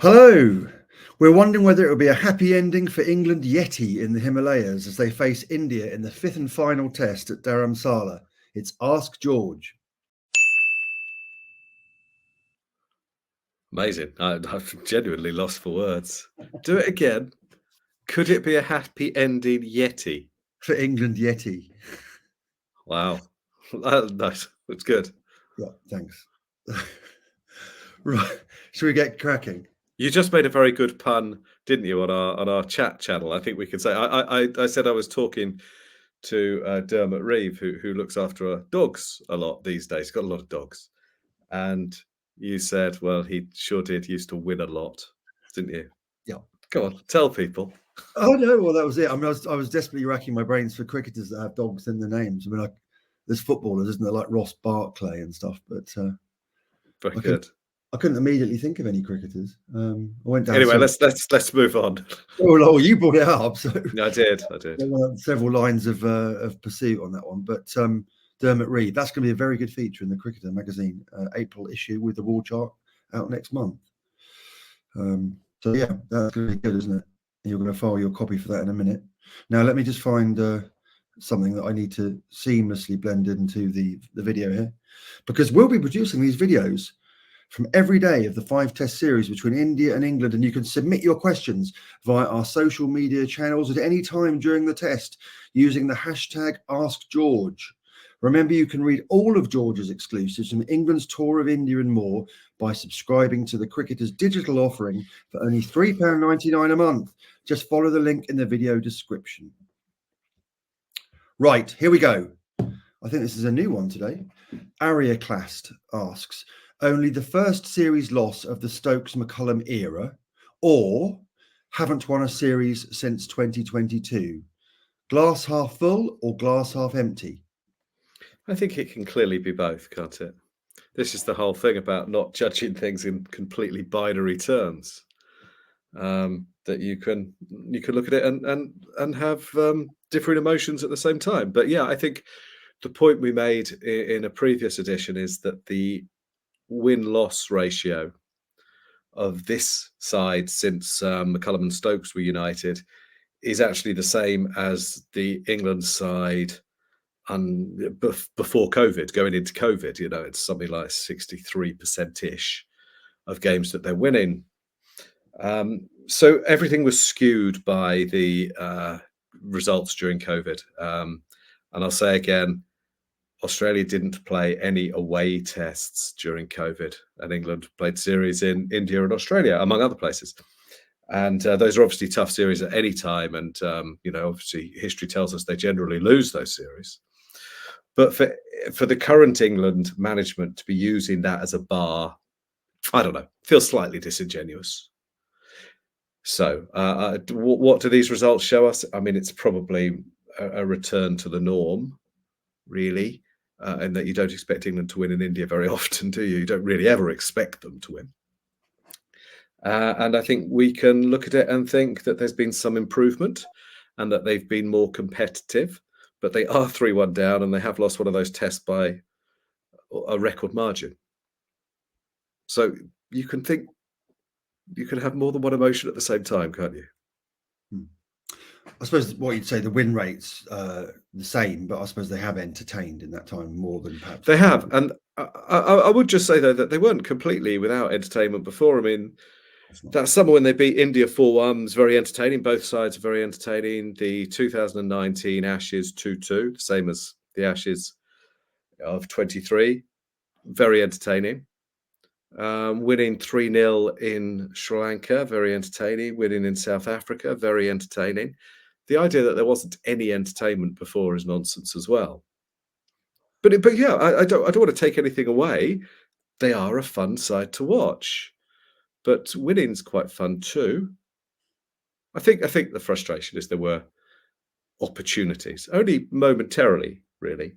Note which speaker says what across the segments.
Speaker 1: Hello. We're wondering whether it will be a happy ending for England Yeti in the Himalayas as they face India in the fifth and final test at Dharamshala. It's Ask George.
Speaker 2: Amazing. I've genuinely lost for words. Do it again. Could it be a happy ending Yeti?
Speaker 1: For England Yeti.
Speaker 2: Wow. Nice. That's good.
Speaker 1: Yeah, thanks. Right. Should we get cracking?
Speaker 2: You just made a very good pun, didn't you, on our chat channel? I think we could say I said I was talking to Dermot Reeve, who looks after dogs a lot these days. He's got a lot of dogs, and you said, well, he sure did used to win a lot, didn't you?
Speaker 1: Yeah.
Speaker 2: Go on, tell people.
Speaker 1: Oh no, well that was it. I mean, I was desperately racking my brains for cricketers that have dogs in their names. I mean, there's footballers, isn't there, like Ross Barkley and stuff, but
Speaker 2: Very good.
Speaker 1: I couldn't immediately think of any cricketers. I went down.
Speaker 2: Anyway, let's move on.
Speaker 1: Oh, you brought it up, so
Speaker 2: I did.
Speaker 1: there were several lines of pursuit on that one. But Dermot Reeve, that's going to be a very good feature in the Cricketer magazine, April issue with the wall chart out next month. So yeah, that's going to be good, isn't it? You're going to file your copy for that in a minute. Now let me just find something that I need to seamlessly blend into the video here, because we'll be producing these videos from every day of the 5-test series between India and England, and you can submit your questions via our social media channels at any time during the test using the hashtag #AskGeorge. Remember, you can read all of George's exclusives from England's tour of India and more by subscribing to the Cricketer's digital offering for only £3.99 a month. Just follow the link in the video description. Right, here we go. I think this is a new one today. Ariaclast asks, only the first series loss of the Stokes-McCullum era, or haven't won a series since 2022? Glass half full or glass half empty?
Speaker 2: I think it can clearly be both, can't it? This is the whole thing about not judging things in completely binary terms. That you can look at it and have different emotions at the same time. But yeah, I think the point we made in a previous edition is that the win-loss ratio of this side since McCullum and Stokes were united is actually the same as the England side before COVID, going into COVID. You know, it's something like 63%-ish of games that they're winning. So everything was skewed by the results during COVID. And I'll say again, Australia didn't play any away tests during COVID, and England played series in India and Australia, among other places. And those are obviously tough series at any time. And, obviously history tells us they generally lose those series. But for the current England management to be using that as a bar, I don't know, feels slightly disingenuous. So what do these results show us? I mean, it's probably a return to the norm, really. And that you don't expect England to win in India very often, do you? You don't really ever expect them to win. And I think we can look at it and think that there's been some improvement and that they've been more competitive, but they are 3-1 down and they have lost one of those tests by a record margin. So you can think you can have more than one emotion at the same time, can't you?
Speaker 1: I suppose what you'd say, the win rate's the same, but I suppose they have entertained in that time more than perhaps
Speaker 2: they have. And I would just say, though, that they weren't completely without entertainment before. I mean, that summer when they beat India 4-1 was very entertaining. Both sides are very entertaining. The 2019 Ashes 2-2, the same as the Ashes of 23, very entertaining. Winning 3-0 in Sri Lanka, very entertaining. Winning in South Africa, very entertaining. The idea that there wasn't any entertainment before is nonsense as well. But yeah, I don't want to take anything away. They are a fun side to watch, but winning's quite fun too. I think the frustration is there were opportunities, only momentarily, really.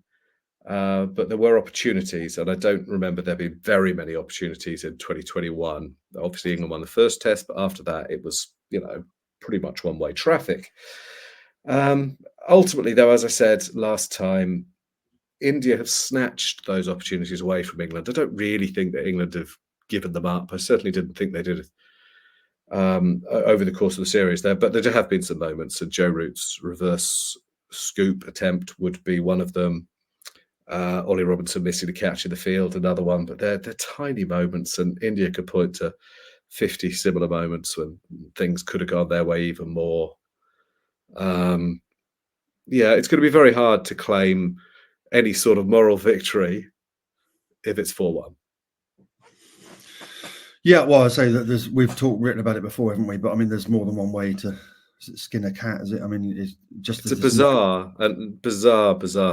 Speaker 2: But there were opportunities, and I don't remember there being very many opportunities in 2021. Obviously, England won the first test, but after that, it was, pretty much one-way traffic. Ultimately, though, as I said last time, India have snatched those opportunities away from England. I don't really think that England have given them up. I certainly didn't think they did over the course of the series there. But there have been some moments, and Joe Root's reverse scoop attempt would be one of them. Olly Robinson missing a catch in the field, another one. But they're tiny moments, and India could point to 50 similar moments when things could have gone their way even more. Yeah, it's going to be very hard to claim any sort of moral victory if it's 4-1.
Speaker 1: Yeah, well, I say that we've written about it before, haven't we? But I mean, there's more than one way to skin a cat, is it? I mean, it's
Speaker 2: a bizarre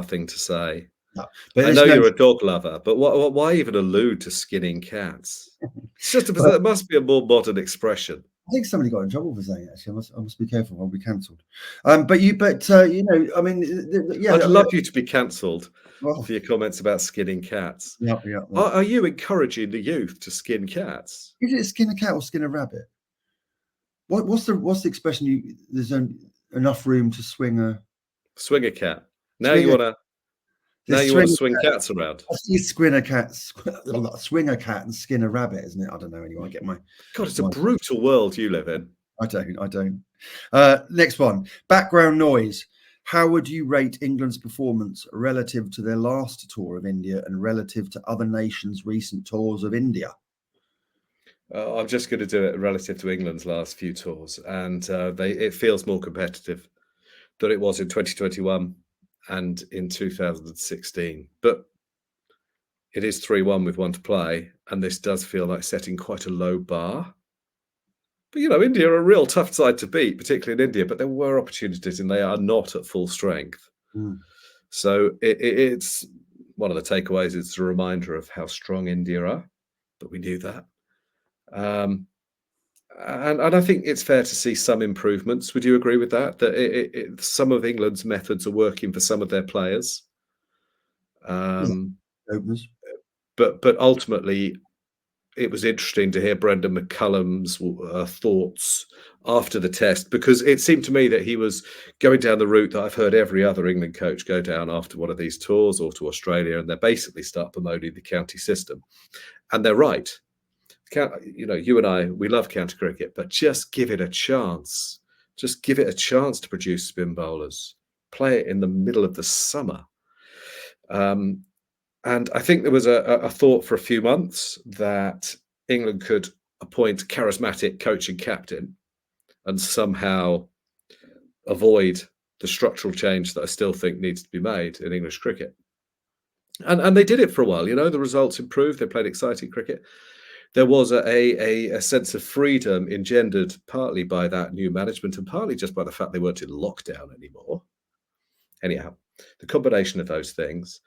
Speaker 2: thing to say.
Speaker 1: No, but
Speaker 2: I know you're a dog lover, but why even allude to skinning cats? It's just there must be a more modern expression.
Speaker 1: I think somebody got in trouble for saying it. Actually, I must be careful. I'll be cancelled. But you know, I mean, yeah.
Speaker 2: I'd love you to be cancelled for your comments about skinning cats.
Speaker 1: Yeah.
Speaker 2: Are you encouraging the youth to skin cats?
Speaker 1: Is it skin a cat or skin a rabbit? What's the expression? There's enough room to swing a
Speaker 2: cat. Now you want to swing cats around.
Speaker 1: You swing a cat and skin a rabbit, isn't it? I don't know. Anyway, I get my.
Speaker 2: God, it's a brutal world you live in.
Speaker 1: I don't. Next one. Background noise. How would you rate England's performance relative to their last tour of India and relative to other nations' recent tours of India?
Speaker 2: I'm just going to do it relative to England's last few tours, and it feels more competitive than it was in 2021 and in 2016. But it is 3-1 with one to play, and this does feel like setting quite a low bar. But, you know, India are a real tough side to beat, particularly in India, but there were opportunities and they are not at full strength. So it's one of the takeaways. It's a reminder of how strong India are, but we knew that. And I think it's fair to see some improvements. Would you agree with that? That some of England's methods are working for some of their players. But ultimately, it was interesting to hear Brendan McCullum's thoughts after the test, because it seemed to me that he was going down the route that I've heard every other England coach go down after one of these tours or to Australia, and they basically start promoting the county system. And they're right. You know, you and I, we love county cricket, but just give it a chance. Just give it a chance to produce spin bowlers. Play it in the middle of the summer. And I think there was a thought for a few months that England could appoint charismatic coach and captain and somehow avoid the structural change that I still think needs to be made in English cricket. And they did it for a while. You know, the results improved. They played exciting cricket. There was a sense of freedom engendered partly by that new management and partly just by the fact they weren't in lockdown anymore. Anyhow, the combination of those things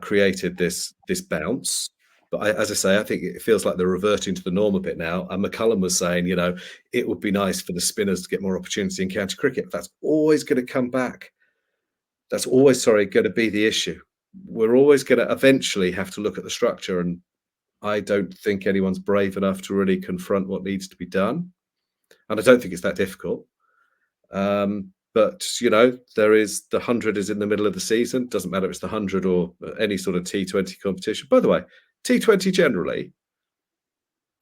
Speaker 2: created this bounce. But as I say, I think it feels like they're reverting to the norm a bit now. And McCullum was saying, you know, it would be nice for the spinners to get more opportunity in county cricket. That's always going to come back. That's always, going to be the issue. We're always going to eventually have to look at the structure. And I don't think anyone's brave enough to really confront what needs to be done. And I don't think it's that difficult. But, you know, there is the 100 is in the middle of the season. Doesn't matter if it's the 100 or any sort of T20 competition. By the way, T20 generally,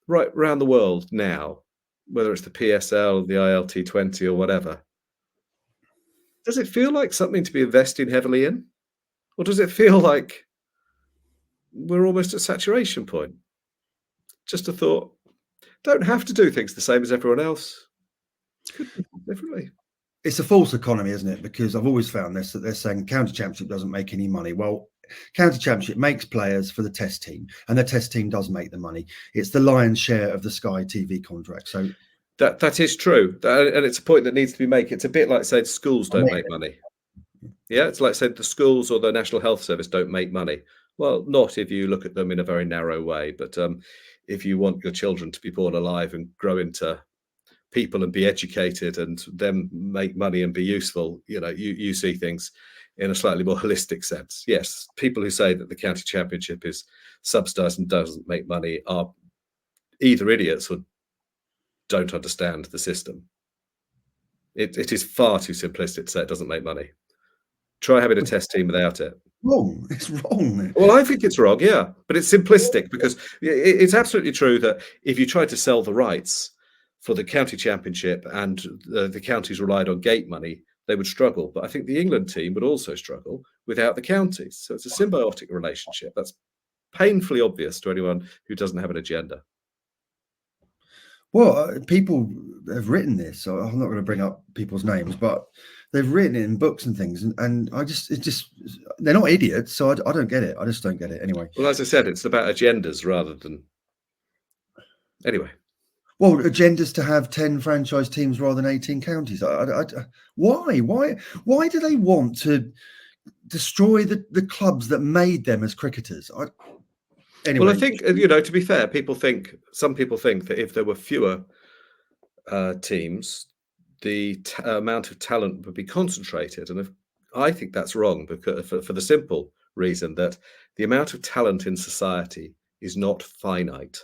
Speaker 2: right around the world now, whether it's the PSL, the ILT20 or whatever, does it feel like something to be investing heavily in? Or does it feel like we're almost at saturation point? Just a thought. Don't have to do things the same as everyone else. Could be differently.
Speaker 1: It's a false economy, isn't it? Because I've always found this, that they're saying county championship doesn't make any money. Well, county championship makes players for the test team, and the test team does make the money. It's the lion's share of the Sky TV contract. So
Speaker 2: that is true, and it's a point that needs to be made. It's a bit like saying schools don't make money. Yeah, it's like saying the schools or the National Health Service don't make money. Well, not if you look at them in a very narrow way, but if you want your children to be born alive and grow into people and be educated and then make money and be useful, you know, you see things in a slightly more holistic sense. Yes, people who say that the county championship is subsidised and doesn't make money are either idiots or don't understand the system. It is far too simplistic to say it doesn't make money. Try having a test team without it.
Speaker 1: Wrong. It's wrong.
Speaker 2: Well, I think it's wrong, yeah. But it's simplistic because it's absolutely true that if you try to sell the rights for the county championship and the counties relied on gate money, they would struggle. But I think the England team would also struggle without the counties. So it's a symbiotic relationship. That's painfully obvious to anyone who doesn't have an agenda.
Speaker 1: Well, people have written this, so I'm not going to bring up people's names, but they've written it in books and things, and they're not idiots, so I don't get it. I just don't get it anyway.
Speaker 2: Well, as I said, it's about agendas rather than anyway.
Speaker 1: Well, agendas to have 10 franchise teams rather than 18 counties. Why? Why do they want to destroy the clubs that made them as cricketers? Anyway.
Speaker 2: Well, I think, to be fair, some people think that if there were fewer teams, the amount of talent would be concentrated. And I think that's wrong, because for the simple reason that the amount of talent in society is not finite.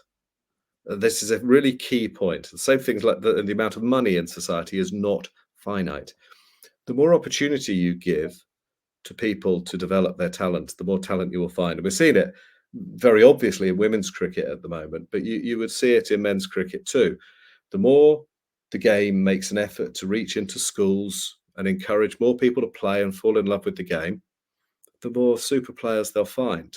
Speaker 2: This is a really key point. The same things like the amount of money in society is not finite. The more opportunity you give to people to develop their talent, the more talent you will find. And we're seeing it very obviously in women's cricket at the moment, but you would see it in men's cricket too. The more the game makes an effort to reach into schools and encourage more people to play and fall in love with the game, the more super players they'll find.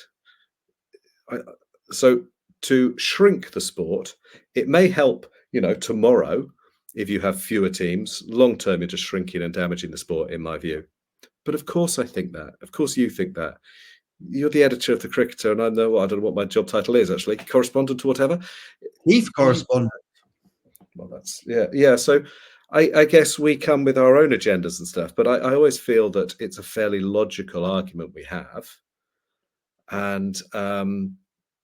Speaker 2: So to shrink the sport, it may help, tomorrow, if you have fewer teams. Long term, you're just shrinking and damaging the sport, in my view. But of course I think that. Of course you think that. You're the editor of The Cricketer, and I don't know what my job title is, actually. Correspondent or whatever?
Speaker 1: Chief correspondent.
Speaker 2: Well, that's, yeah. So I guess we come with our own agendas and stuff, but I always feel that it's a fairly logical argument we have. And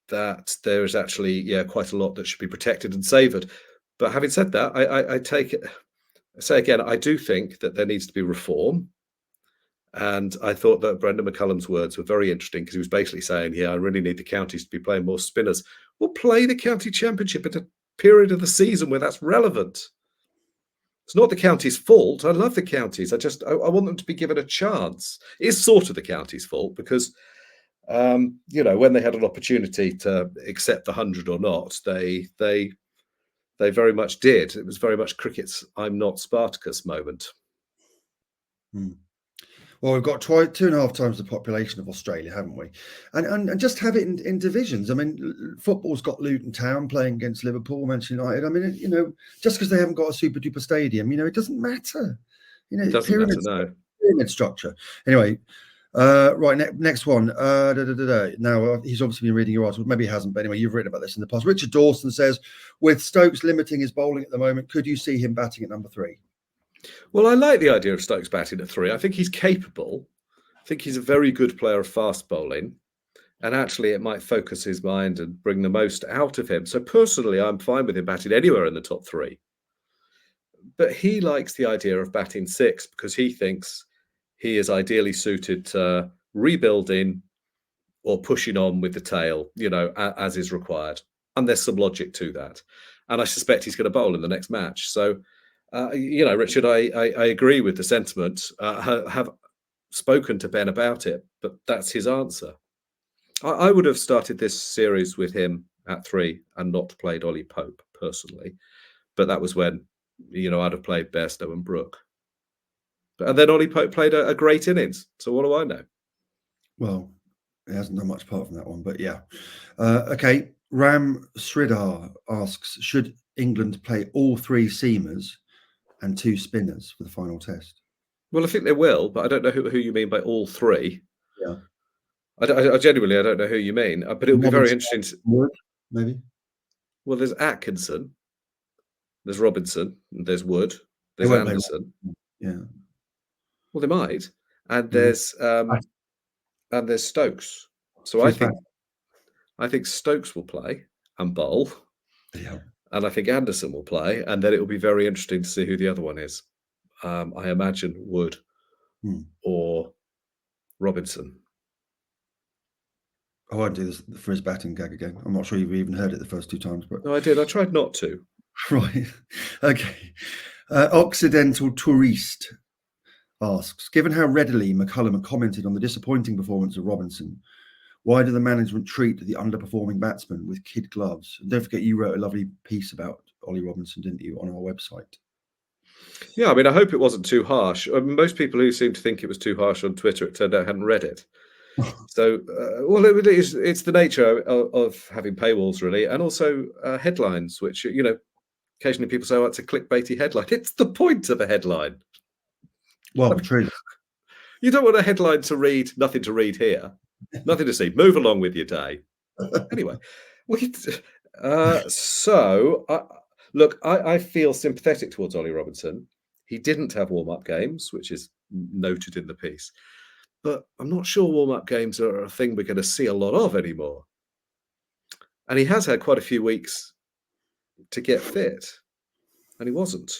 Speaker 2: that there is actually, quite a lot that should be protected and savoured. But having said that, I say again, I do think that there needs to be reform. And I thought that Brendan McCullum's words were very interesting, because he was basically saying, I really need the counties to be playing more spinners. Well, play the county championship at a period of the season where that's relevant. It's not the county's fault. I love the counties. I want them to be given a chance. It's sort of the county's fault because, when they had an opportunity to accept the 100 or not, they very much did. It was very much cricket's "I'm not Spartacus" moment.
Speaker 1: Well, we've got 2.5 times the population of Australia, haven't we? And just have it in divisions. I mean, football's got Luton Town playing against Liverpool, Manchester United. I mean, just because they haven't got a super duper stadium, it doesn't matter.
Speaker 2: It doesn't matter, no.
Speaker 1: Pyramid structure. Anyway, right, next one. Now, he's obviously been reading your article. Maybe he hasn't, but anyway, you've written about this in the past. Richard Dawson says, with Stokes limiting his bowling at the moment, could you see him batting at number 3?
Speaker 2: Well, I like the idea of Stokes batting at 3. I think he's capable. I think he's a very good player of fast bowling. And actually, it might focus his mind and bring the most out of him. So personally, I'm fine with him batting anywhere in the top 3. But he likes the idea of batting 6 because he thinks he is ideally suited to rebuilding or pushing on with the tail, as is required. And there's some logic to that. And I suspect he's going to bowl in the next match. So, Richard, I agree with the sentiment. Have spoken to Ben about it, but that's his answer. I would have started this series with him at 3 and not played Ollie Pope personally. But that was when, I'd have played Bairstow and Brooke. And then Ollie Pope played a great innings. So what do I know?
Speaker 1: Well, he hasn't done much apart from that one, but yeah. Okay. Ram Sridhar asks, should England play all 3 seamers and 2 spinners for the final test?
Speaker 2: Well, I think they will, but I don't know who you mean by all 3.
Speaker 1: Yeah.
Speaker 2: I genuinely, I don't know who you mean, but it'll be very interesting.
Speaker 1: Wood, maybe?
Speaker 2: Well, there's Atkinson, there's Robinson, there's Wood, there's Anderson.
Speaker 1: Yeah.
Speaker 2: Well, they might. And there's Stokes. So I think Stokes will play and bowl.
Speaker 1: Yeah.
Speaker 2: And I think Anderson will play, and then it will be very interesting to see who the other one is. I imagine Wood or Robinson.
Speaker 1: I won't do this for his batting gag again. I'm not sure you've even heard it the first 2 times, but
Speaker 2: no, I did. I tried not to.
Speaker 1: Right. Okay. Occidental Touriste asks, given how readily McCullum commented on the disappointing performance of Robinson, why do the management treat the underperforming batsman with kid gloves? And don't forget, you wrote a lovely piece about Olly Robinson, didn't you, on our website?
Speaker 2: Yeah, I mean, I hope it wasn't too harsh. I mean, most people who seem to think it was too harsh on Twitter, it turned out hadn't read it. So, well, it's the nature of having paywalls, really, and also headlines, which, occasionally people say, oh, it's a clickbaity headline. It's the point of a headline.
Speaker 1: Well, true.
Speaker 2: You don't want a headline to read, nothing to read here, nothing to see. Move along with your day. Anyway, look, I feel sympathetic towards Olly Robinson. He didn't have warm-up games, which is noted in the piece. But I'm not sure warm-up games are a thing we're going to see a lot of anymore. And he has had quite a few weeks to get fit, and he wasn't.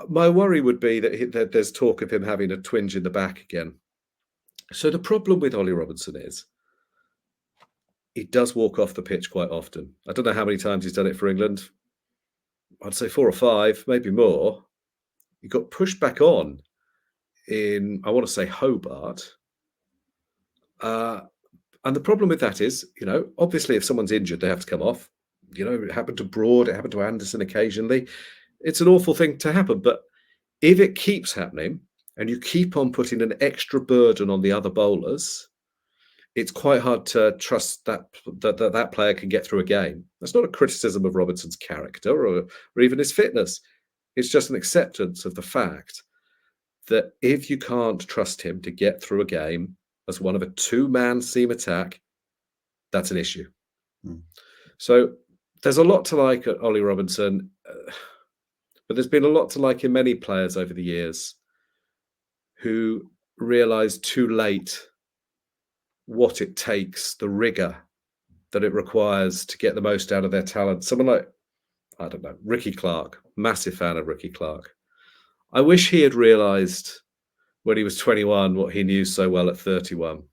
Speaker 2: My worry would be that there's talk of him having a twinge in the back again. So the problem with Olly Robinson is he does walk off the pitch quite often. I don't know how many times he's done it for England. I'd say 4 or 5, maybe more. He got pushed back on in, I want to say, Hobart. And the problem with that is, obviously if someone's injured, they have to come off. It happened to Broad, it happened to Anderson occasionally. It's an awful thing to happen. But if it keeps happening and you keep on putting an extra burden on the other bowlers, it's quite hard to trust that player can get through a game. That's not a criticism of Robinson's character or even his fitness. It's just an acceptance of the fact that if you can't trust him to get through a game as one of a 2-man seam attack, that's an issue. So there's a lot to like at Olly Robinson, but there's been a lot to like in many players over the years who realised too late what it takes, the rigour that it requires to get the most out of their talent. Someone like, I don't know, Ricky Clark, massive fan of Ricky Clark. I wish he had realised when he was 21 what he knew so well at 31.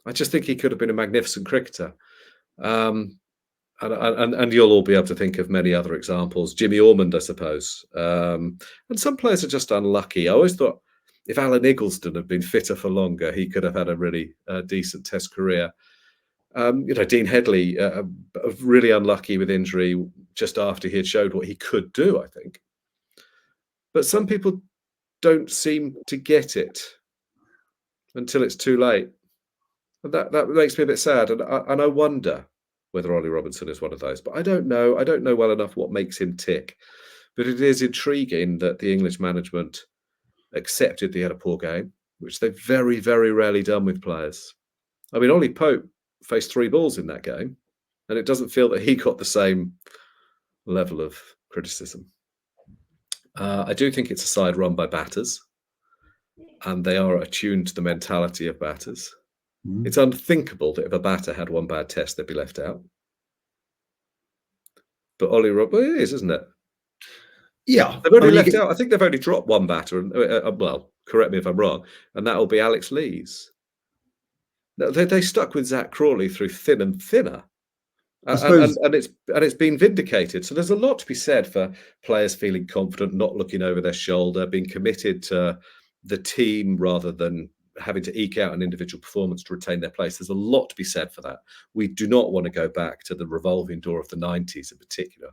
Speaker 2: I just think he could have been a magnificent cricketer. And you'll all be able to think of many other examples. Jimmy Ormond, I suppose. And some players are just unlucky. I always thought if Alan Eggleston had been fitter for longer, he could have had a really decent Test career. Dean Headley, really unlucky with injury just after he had showed what he could do, I think. But some people don't seem to get it until it's too late. And that makes me a bit sad. And I wonder whether Olly Robinson is one of those. But I don't know. I don't know well enough what makes him tick. But it is intriguing that the English management accepted that he had a poor game, which they've very, very rarely done with players. I mean, Ollie Pope faced 3 balls in that game, and it doesn't feel that he got the same level of criticism. I do think it's a side run by batters, and they are attuned to the mentality of batters. It's unthinkable that if a batter had one bad test, they'd be left out. But Olly Robinson, it is, isn't it?
Speaker 1: Yeah.
Speaker 2: They've only left out, I think they've only dropped one batter, and well, correct me if I'm wrong, and that'll be Alex Lees. They stuck with Zach Crawley through thin and thinner. And it's been vindicated. So there's a lot to be said for players feeling confident, not looking over their shoulder, being committed to the team rather than having to eke out an individual performance to retain their place. There's a lot to be said for that. We do not want to go back to the revolving door of the 90s in particular.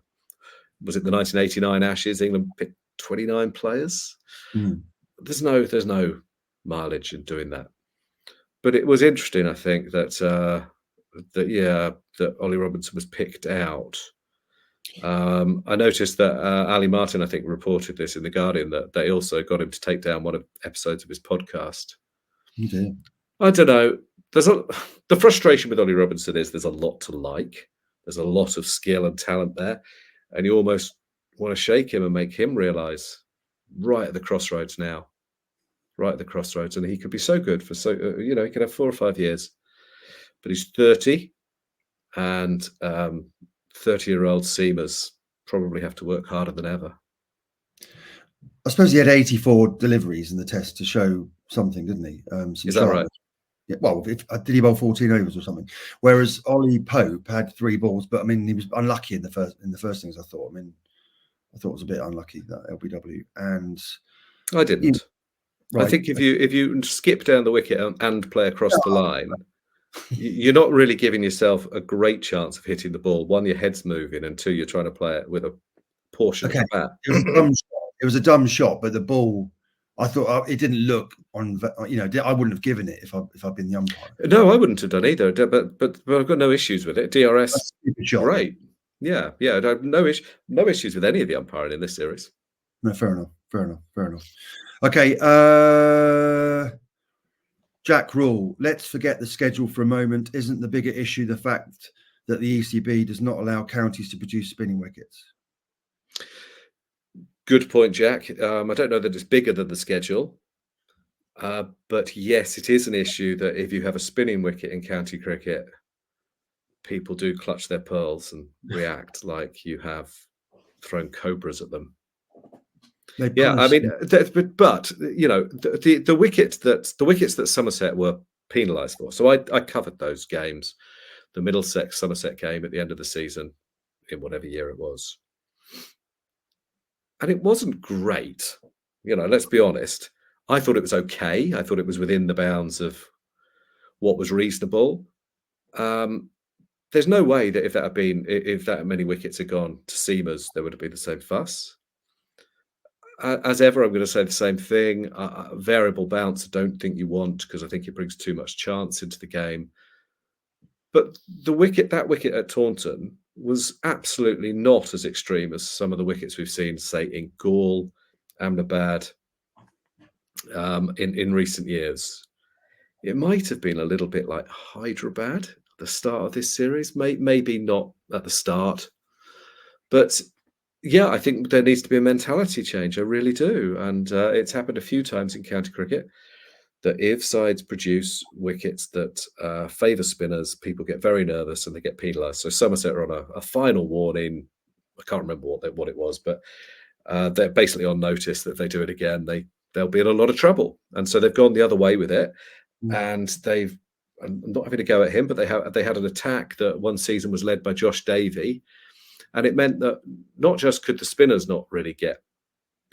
Speaker 2: Was it the 1989 Ashes? England picked 29 players. There's no mileage in doing that. But it was interesting, I think, that Olly Robinson was picked out. I noticed that Ali Martin, I think, reported this in The Guardian, that they also got him to take down one of the episodes of his podcast.
Speaker 1: Okay.
Speaker 2: I don't know. The frustration with Olly Robinson is there's a lot to like. There's a lot of skill and talent there. And you almost want to shake him and make him realise right at the crossroads now. Right at the crossroads. And he could be so good for he could have 4 or 5 years. But he's 30, and 30-year-old seamers probably have to work harder than ever.
Speaker 1: I suppose he had 84 deliveries in the test to show something, didn't he?
Speaker 2: Is that right?
Speaker 1: Yeah. Well, did he bowl 14 overs or something? Whereas Ollie Pope had 3 balls, but I mean, he was unlucky in the first things. I thought it was a bit unlucky, that LBW, and
Speaker 2: I didn't.
Speaker 1: Right.
Speaker 2: I think if you skip down the wicket and play across the line, you're not really giving yourself a great chance of hitting the ball. 1, your head's moving, and 2, you're trying to play it with a portion
Speaker 1: Okay,
Speaker 2: of the bat.
Speaker 1: it was a dumb shot. It was a dumb shot, but the ball, I thought it didn't look on. I wouldn't have given it if I'd been the umpire.
Speaker 2: No, I wouldn't have done either. But I've got no issues with it. DRS,
Speaker 1: That's a stupid shot.
Speaker 2: great. Yeah. I have no issues with any of the umpiring in this series.
Speaker 1: No, fair enough. Okay, Jack Rule. Let's forget the schedule for a moment. Isn't the bigger issue the fact that the ECB does not allow counties to produce spinning wickets?
Speaker 2: Good point, Jack. I don't know that it's bigger than the schedule. But yes, it is an issue that if you have a spinning wicket in county cricket, people do clutch their pearls and react like you have thrown cobras at them. Yeah, I mean, but the wickets that Somerset were penalised for. So I covered those games, the Middlesex Somerset game at the end of the season, in whatever year it was, and it wasn't great. Let's be honest. I thought it was okay. I thought it was within the bounds of what was reasonable. There's no way that if that many wickets had gone to seamers, there would have been the same fuss. As ever, I'm going to say the same thing. Variable bounce, I don't think you want, because I think it brings too much chance into the game. But that wicket at Taunton was absolutely not as extreme as some of the wickets we've seen, say, in Gaul, Ahmedabad, in recent years. It might have been a little bit like Hyderabad at the start of this series, maybe not at the start, but yeah, I think there needs to be a mentality change. I really do, and it's happened a few times in county cricket that if sides produce wickets that favour spinners, people get very nervous and they get penalised. So Somerset are on a final warning. I can't remember what it was, but they're basically on notice that if they do it again, they'll be in a lot of trouble. And so they've gone the other way with it. And I'm not having to go at him, but they had an attack that one season was led by Josh Davey. And it meant that not just could the spinners not really get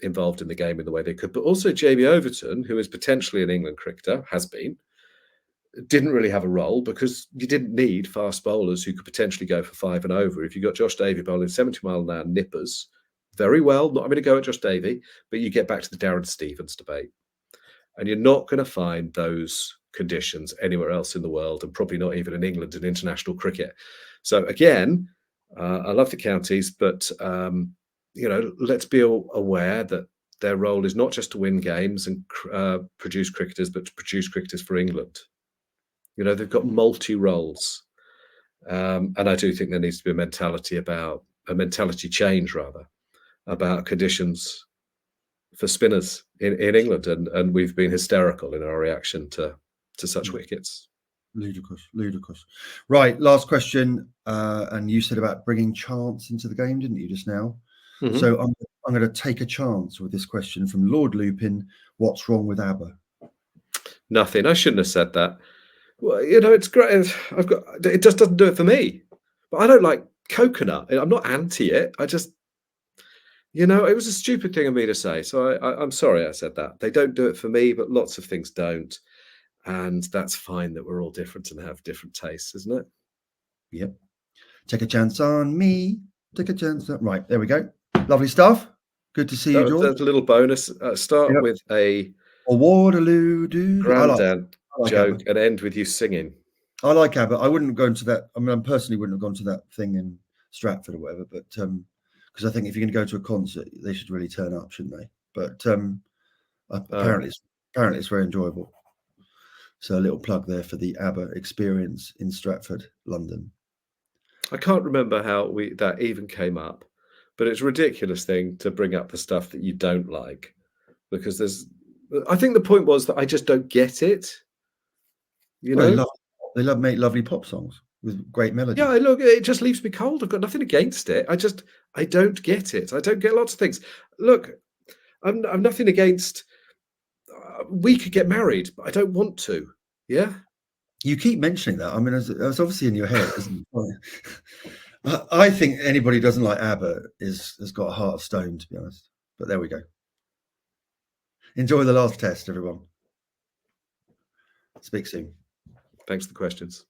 Speaker 2: involved in the game in the way they could, but also Jamie Overton, who is potentially an England cricketer, didn't really have a role, because you didn't need fast bowlers who could potentially go for 5 and over. If you got Josh Davey bowling 70-mile-an-hour nippers, very well, not having to go at Josh Davey, but you get back to the Darren Stevens debate. And you're not going to find those conditions anywhere else in the world, and probably not even in England in international cricket. So again, I love the counties, but let's be aware that their role is not just to win games and produce cricketers, but to produce cricketers for England. They've got multi-roles, and I do think there needs to be a mentality change about conditions for spinners in England, and we've been hysterical in our reaction to such wickets.
Speaker 1: Ludicrous. Right, last question. And you said about bringing chance into the game, didn't you, just now? Mm-hmm. So I'm going to take a chance with this question from Lord Lupin. What's wrong with ABBA?
Speaker 2: Nothing. I shouldn't have said that. Well, it's great. It just doesn't do it for me. But I don't like coconut. I'm not anti it. I just, it was a stupid thing of me to say. So I'm sorry I said that. They don't do it for me, but lots of things don't. And that's fine that we're all different and have different tastes, isn't it?
Speaker 1: Yep. Take a chance on me. Take a chance. Right, there we go. Lovely stuff. Good to see you, George.
Speaker 2: That's a little bonus. Start with a
Speaker 1: Waterloo
Speaker 2: granddad joke and end with you singing.
Speaker 1: I like ABBA. I wouldn't go into that. I mean, I personally wouldn't have gone to that thing in Stratford or whatever, but because I think if you're going to go to a concert, they should really turn up, shouldn't they? But apparently it's very enjoyable. So a little plug there for the ABBA experience in Stratford, London.
Speaker 2: I can't remember how that even came up, but it's a ridiculous thing to bring up the stuff that you don't like, because I think the point was that I just don't get it.
Speaker 1: They make lovely pop songs with great melody.
Speaker 2: Yeah, look, it just leaves me cold. I've got nothing against it. I don't get it. I don't get lots of things. Look, I'm nothing against. We could get married, but I don't want to. Yeah. You
Speaker 1: keep mentioning that. I mean, it's obviously in your head, isn't it? I think anybody who doesn't like ABBA has got a heart of stone, to be honest. But there we go. Enjoy the last test, everyone. Speak soon.
Speaker 2: Thanks for the questions.